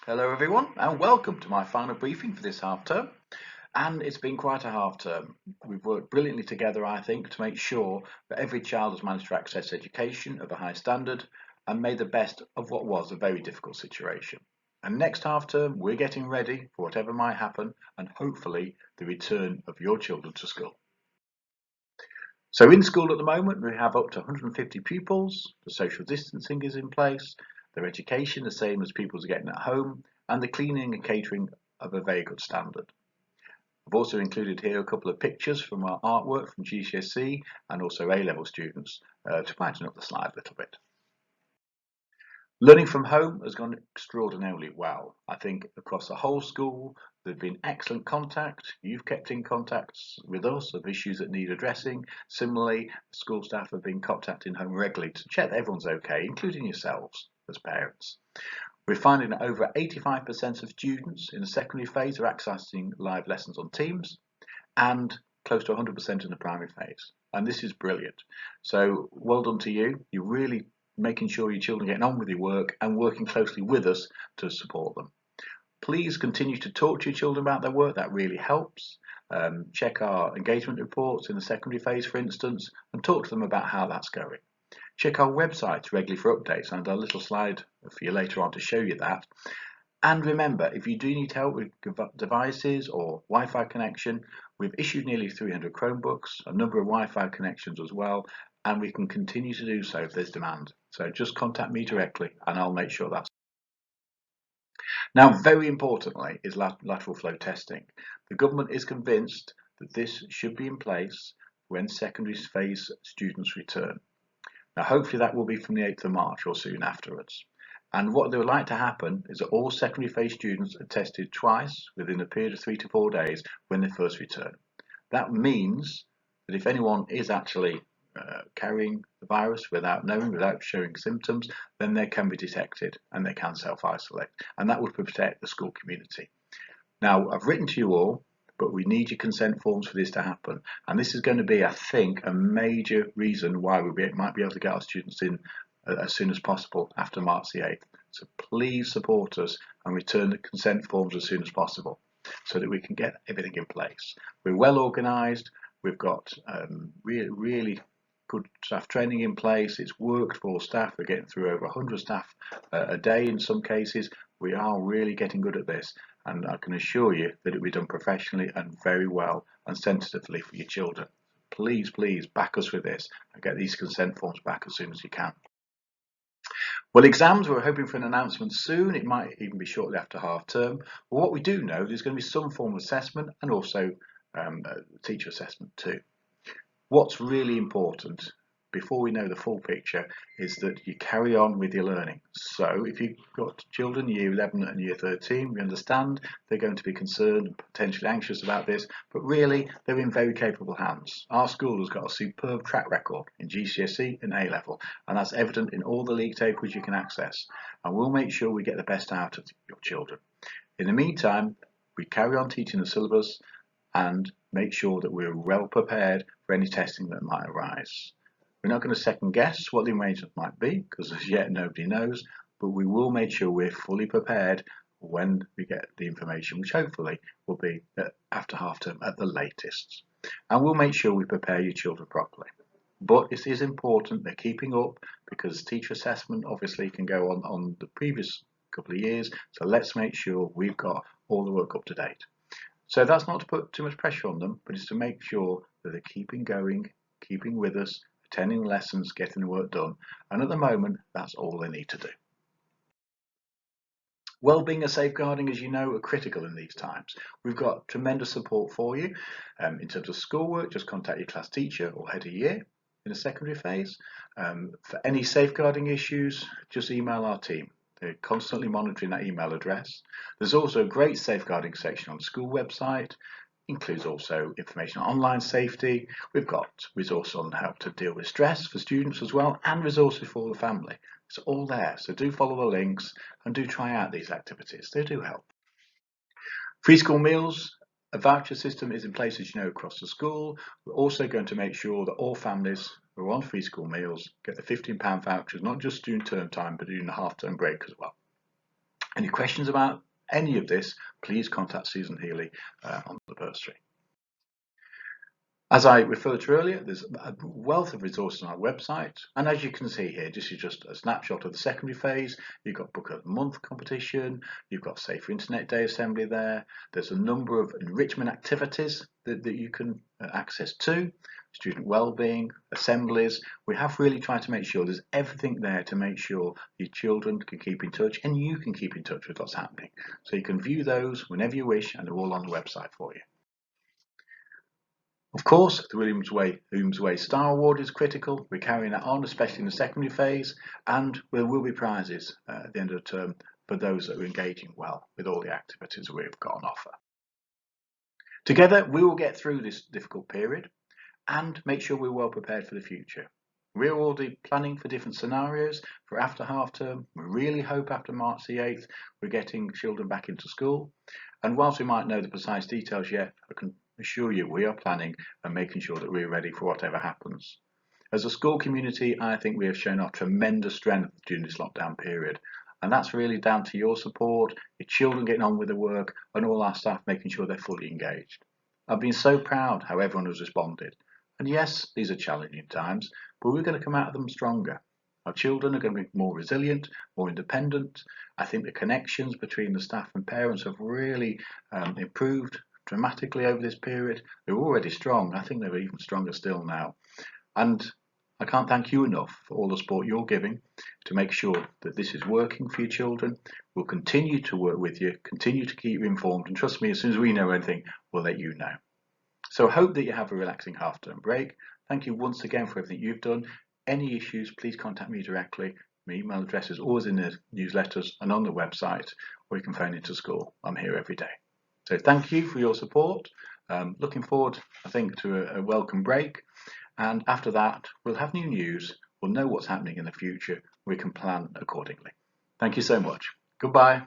Hello everyone and welcome to my final briefing for this half term. And it's been quite a half term. We've worked brilliantly together, I think, to make sure that every child has managed to access education of a high standard and made the best of what was a very difficult situation. And next half term, we're getting ready for whatever might happen and hopefully the return of your children to school. So in school at the moment, we have up to 150 pupils. The social distancing is in place. Their education the same as pupils are getting at home, and the cleaning and catering of a very good standard. I've also included here a couple of pictures from our artwork from GCSE and also A-level students to brighten up the slide a little bit. Learning from home has gone extraordinarily well. I think across the whole school, there's been excellent contact. You've kept in contacts with us of issues that need addressing. Similarly, school staff have been contacting home regularly to check that everyone's okay, including yourselves as parents. We're finding that over 85% of students in the secondary phase are accessing live lessons on Teams and close to 100% in the primary phase. And this is brilliant. So well done to you. You're really making sure your children are getting on with your work and working closely with us to support them. Please continue to talk to your children about their work. That really helps. Check our engagement reports in the secondary phase, for instance, and talk to them about how that's going. Check our website regularly for updates, and a little slide for you later on to show you that. And remember, if you do need help with devices or Wi-Fi connection, we've issued nearly 300 Chromebooks, a number of Wi-Fi connections as well, and we can continue to do so if there's demand. So just contact me directly and I'll make sure that's. Now, very importantly is lateral flow testing. The government is convinced that this should be in place when secondary phase students return. Now, hopefully that will be from the 8th of March or soon afterwards. And what they would like to happen is that all secondary phase students are tested twice within a period of 3 to 4 days when they first return. That means that if anyone is actually carrying the virus without knowing, without showing symptoms, then they can be detected and they can self-isolate. And that would protect the school community. Now, I've written to you all, but we need your consent forms for this to happen. And this is going to be, I think, a major reason why we might be able to get our students in as soon as possible after March the 8th. So please support us and return the consent forms as soon as possible so that we can get everything in place. We're well organised. We've got really good staff training in place. It's worked for staff. We're getting through over 100 staff a day in some cases. We are really getting good at this, and I can assure you that it will be done professionally and very well and sensitively for your children. Please, please back us with this and get these consent forms back as soon as you can. Well, exams, we're hoping for an announcement soon. It might even be shortly after half term. But what we do know, there's going to be some form of assessment and also teacher assessment too. What's really important before we know the full picture is that you carry on with your learning. So if you've got children year 11 and year 13, we understand they're going to be concerned and potentially anxious about this, but really they're in very capable hands. Our school has got a superb track record in GCSE and A-level, and that's evident in all the league tables you can access, and we'll make sure we get the best out of your children. In the meantime, we carry on teaching the syllabus and make sure that we're well prepared for any testing that might arise. We're not going to second guess what the arrangement might be because as yet nobody knows, but we will make sure we're fully prepared when we get the information, which hopefully will be after half term at the latest. And we'll make sure we prepare your children properly. But it is important they're keeping up because teacher assessment obviously can go on the previous couple of years. So let's make sure we've got all the work up to date. So that's not to put too much pressure on them, but it's to make sure that they're keeping going, keeping with us, attending lessons, getting the work done. And at the moment, that's all they need to do. Wellbeing and safeguarding, as you know, are critical in these times. We've got tremendous support for you. In terms of schoolwork, just contact your class teacher or head of year in the secondary phase. For any safeguarding issues, just email our team. They're constantly monitoring that email address. There's also a great safeguarding section on the school website. Includes also information on online safety. We've got resources on how to deal with stress for students as well, and resources for the family. It's all there, so do follow the links and do try out these activities. They do help. Free school meals, a voucher system is in place, as you know, across the school. We're also going to make sure that all families who are on free school meals get the £15 vouchers, not just during term time, but during the half-term break as well. Any questions about any of this, please contact Susan Healy on the bursary. As I referred to earlier, there's a wealth of resources on our website, and as you can see here, this is just a snapshot of the secondary phase. You've got Book of the Month competition, you've got Safer Internet Day assembly there, there's a number of enrichment activities that you can access to, student wellbeing, assemblies. We have really tried to make sure there's everything there to make sure your children can keep in touch and you can keep in touch with what's happening. So you can view those whenever you wish, and they're all on the website for you. Of course, the Williams Way Star Award is critical. We're carrying that on, especially in the secondary phase, and there will be prizes at the end of the term for those that are engaging well with all the activities we've got on offer. Together, we will get through this difficult period and make sure we're well prepared for the future. We're already planning for different scenarios for after half term. We really hope after March the 8th we're getting children back into school. And whilst we might know the precise details yet, I can assure you we are planning and making sure that we're ready for whatever happens. As a school community, I think we have shown our tremendous strength during this lockdown period. And that's really down to your support, your children getting on with the work, and all our staff making sure they're fully engaged. I've been so proud how everyone has responded. And yes, these are challenging times, but we're going to come out of them stronger. Our children are going to be more resilient, more independent. I think the connections between the staff and parents have really improved dramatically over this period. They're already strong. I think they're even stronger still now. And I can't thank you enough for all the support you're giving to make sure that this is working for your children. We'll continue to work with you, continue to keep you informed, and trust me, as soon as we know anything, we'll let you know. So I hope that you have a relaxing half-term break. Thank you once again for everything you've done. Any issues, please contact me directly. My email address is always in the newsletters and on the website, or you can phone into school. I'm here every day. So thank you for your support. Looking forward, I think, to a welcome break. And after that, we'll have new news. We'll know what's happening in the future. We can plan accordingly. Thank you so much. Goodbye.